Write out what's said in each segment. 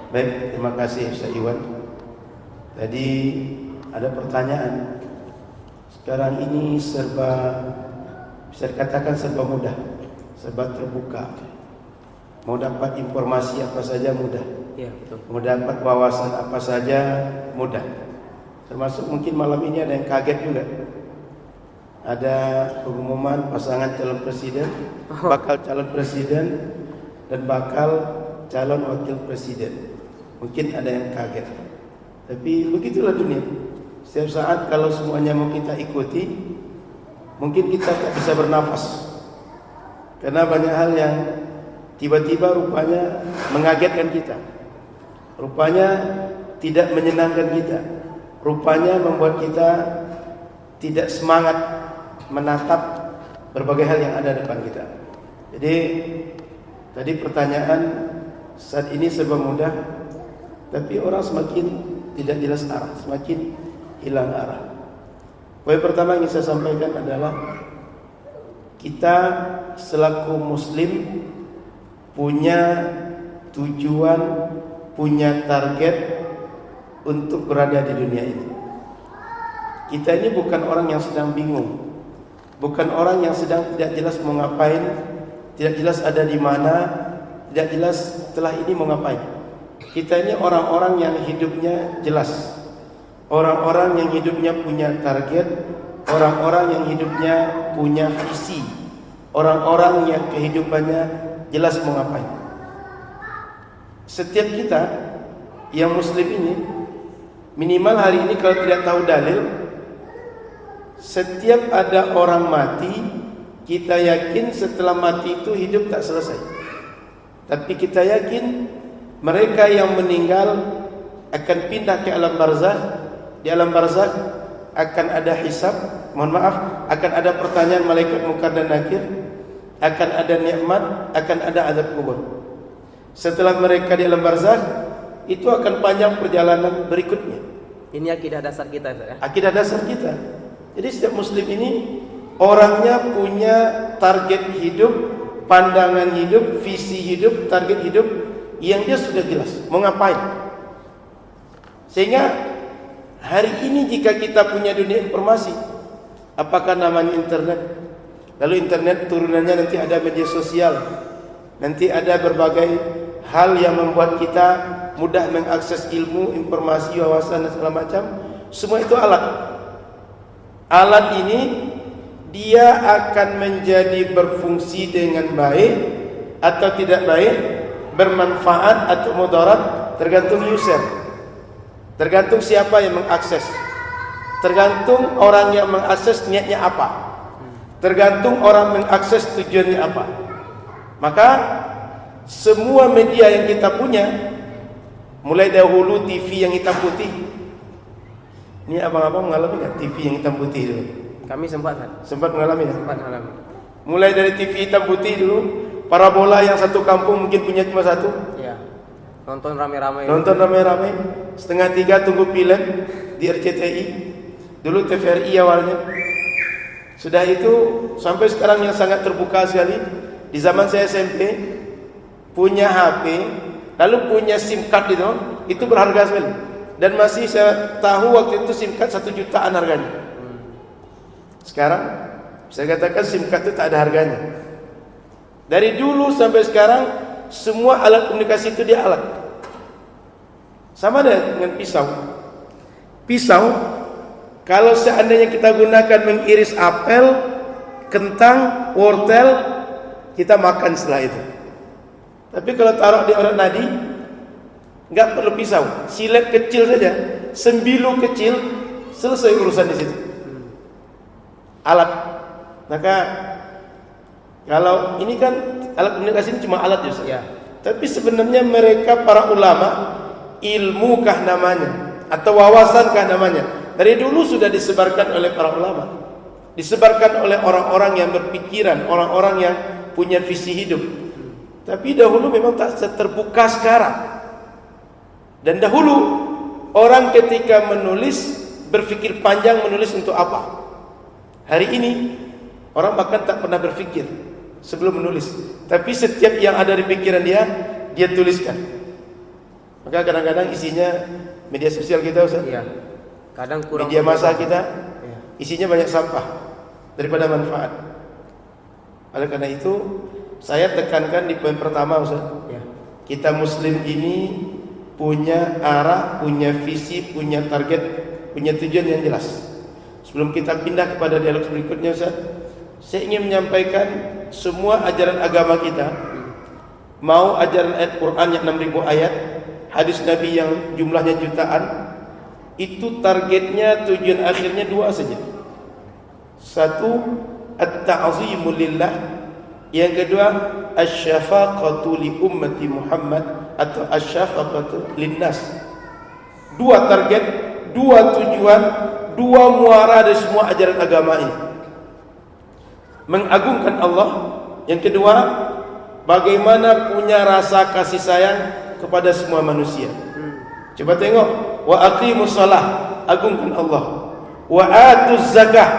Baik, terima kasih Ustaz Iwan. Tadi ada pertanyaan. Sekarang ini serba, bisa dikatakan serba mudah, serba terbuka. Mau dapat informasi apa saja mudah. Iya, betul. Mau dapat wawasan apa saja mudah. Termasuk mungkin malam ini ada yang kaget juga. Ada pengumuman pasangan calon presiden, bakal calon presiden dan bakal calon wakil presiden. Mungkin ada yang kaget. Tapi begitulah dunia. Setiap saat kalau semuanya mau kita ikuti, mungkin kita tak bisa bernafas. Karena banyak hal yang tiba-tiba rupanya mengagetkan kita. Rupanya tidak menyenangkan kita. Rupanya membuat kita tidak semangat menatap berbagai hal yang ada depan kita. Jadi tadi pertanyaan saat ini serba mudah, tapi orang semakin tidak jelas arah, semakin hilang arah. Poin pertama yang ingin saya sampaikan adalah kita selaku muslim punya tujuan, punya target untuk berada di dunia ini. Kita ini bukan orang yang sedang bingung, bukan orang yang sedang tidak jelas mau ngapain, tidak jelas ada di mana, tidak jelas setelah ini mau ngapain. Kita ini orang-orang yang hidupnya jelas, orang-orang yang hidupnya punya target, orang-orang yang hidupnya punya visi, orang-orang yang kehidupannya jelas mau ngapain. Setiap kita yang muslim ini minimal hari ini kalau tidak tahu dalil, setiap ada orang mati, kita yakin setelah mati itu hidup tak selesai. Tapi kita yakin mereka yang meninggal akan pindah ke alam barzakh. Di alam barzakh akan ada hisab, akan ada pertanyaan malaikat Munkar dan Nakir, akan ada nikmat, akan ada azab kubur. Setelah mereka di alam barzakh, itu akan panjang perjalanan berikutnya. Ini akidah dasar kita, ya? Akidah dasar kita. Jadi setiap muslim ini orangnya punya target hidup, pandangan hidup, visi hidup, target hidup yang dia sudah jelas mau ngapain. Sehingga hari ini jika kita punya dunia informasi, apakah namanya internet, lalu internet turunannya nanti ada media sosial, nanti ada berbagai hal yang membuat kita mudah mengakses ilmu, informasi, wawasan dan segala macam. Semua itu alat. Alat ini dia akan menjadi berfungsi dengan baik atau tidak baik, bermanfaat atau mudarat, tergantung user, tergantung siapa yang mengakses, tergantung orang yang mengakses niatnya apa, tergantung orang mengakses tujuannya apa. Maka semua media yang kita punya, mulai dahulu TV yang hitam putih. Ini abang-abang mengalami nggak TV yang hitam putih dulu? Kami sempat mengalami ya? Sempat mengalami. Mulai dari TV hitam putih dulu, parabola yang satu kampung mungkin punya cuma satu. Ya. Nonton rame-rame. Setengah 3 tunggu pilek di RCTI. Dulu TVRI awalnya. Sudah itu sampai sekarang yang sangat terbuka sekali. Di zaman saya SMP punya HP, lalu punya SIM card itu berharga sekali. Dan masih saya tahu waktu itu SIM card 1 jutaan harganya. Sekarang saya katakan SIM card itu tak ada harganya. Dari dulu sampai sekarang semua alat komunikasi itu dia alat. Sama dengan pisau. Pisau kalau seandainya kita gunakan mengiris apel, kentang, wortel, kita makan setelah itu. Tapi kalau taruh di orang nadi, enggak perlu pisau, silet kecil saja, sembilu kecil, selesai urusan di situ. Alat. Maka kalau ini kan alat komunikasi ini cuma alat ya. Tapi sebenarnya mereka para ulama, ilmukah namanya atau wawasankah namanya, dari dulu sudah disebarkan oleh para ulama, disebarkan oleh orang-orang yang berpikiran, orang-orang yang punya visi hidup. Tapi dahulu memang tak terbuka sekarang. Dan dahulu orang ketika menulis berpikir panjang menulis untuk apa. Hari ini orang bahkan tak pernah berpikir sebelum menulis. Tapi setiap yang ada di pikiran dia tuliskan. Maka kadang-kadang isinya media sosial kita Ustaz, Iya. Kadang kurang media massa kita Iya. isinya banyak sampah daripada manfaat. Oleh karena itu saya tekankan di poin pertama Ustaz, Iya. kita muslim ini punya arah, punya visi, punya target, punya tujuan yang jelas. Sebelum kita pindah kepada dialog berikutnya Ustaz, saya ingin menyampaikan semua ajaran agama kita, mau ajaran ayat Quran yang 6.000 ayat, hadis Nabi yang jumlahnya jutaan, itu targetnya, tujuan akhirnya dua saja. Satu, at-ta'zimu lillah. Yang kedua, asy-syafaqatu li ummati Muhammad atau asy-syafaqatu linnas. Dua target, dua tujuan, dua muara dari semua ajaran agama ini. Mengagungkan Allah. Yang kedua, bagaimana punya rasa kasih sayang kepada semua manusia. Coba tengok, wa aqimus shalah, agungkan Allah. Wa atuz zakah,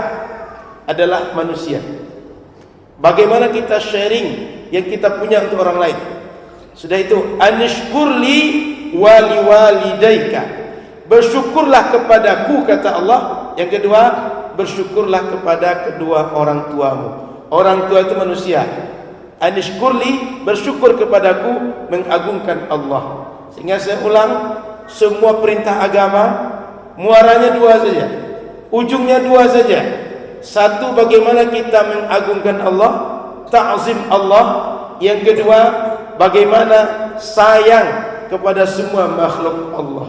adalah manusia. Bagaimana kita sharing yang kita punya untuk orang lain. Sudah itu, anishkurli wali walidaika, bersyukurlah kepadaku, kata Allah. Yang kedua, bersyukurlah kepada kedua orang tuamu. Orang tua itu manusia. Anishkurli, bersyukur kepadaku, mengagungkan Allah. Sehingga saya ulang, semua perintah agama muaranya dua saja, ujungnya dua saja. Satu, bagaimana kita mengagungkan Allah, ta'zim Allah. Yang kedua, bagaimana sayang kepada semua makhluk Allah.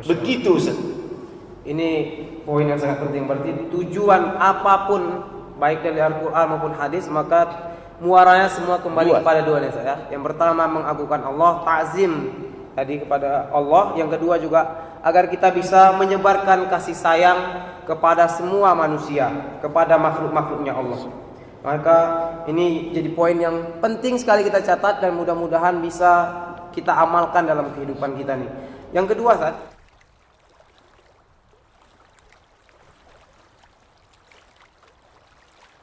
Begitu Ustaz. Ini poin yang sangat penting. Berarti tujuan apapun, baik dari Al-Quran maupun hadis, maka muaranya semua kembali kepada dua nih saya. Yang pertama, mengagungkan Allah, ta'zim tadi kepada Allah. Yang kedua juga agar kita bisa menyebarkan kasih sayang kepada semua manusia, kepada makhluk-makhluknya Allah. Maka ini jadi poin yang penting sekali kita catat dan mudah-mudahan bisa kita amalkan dalam kehidupan kita nih. Yang kedua, Ustaz,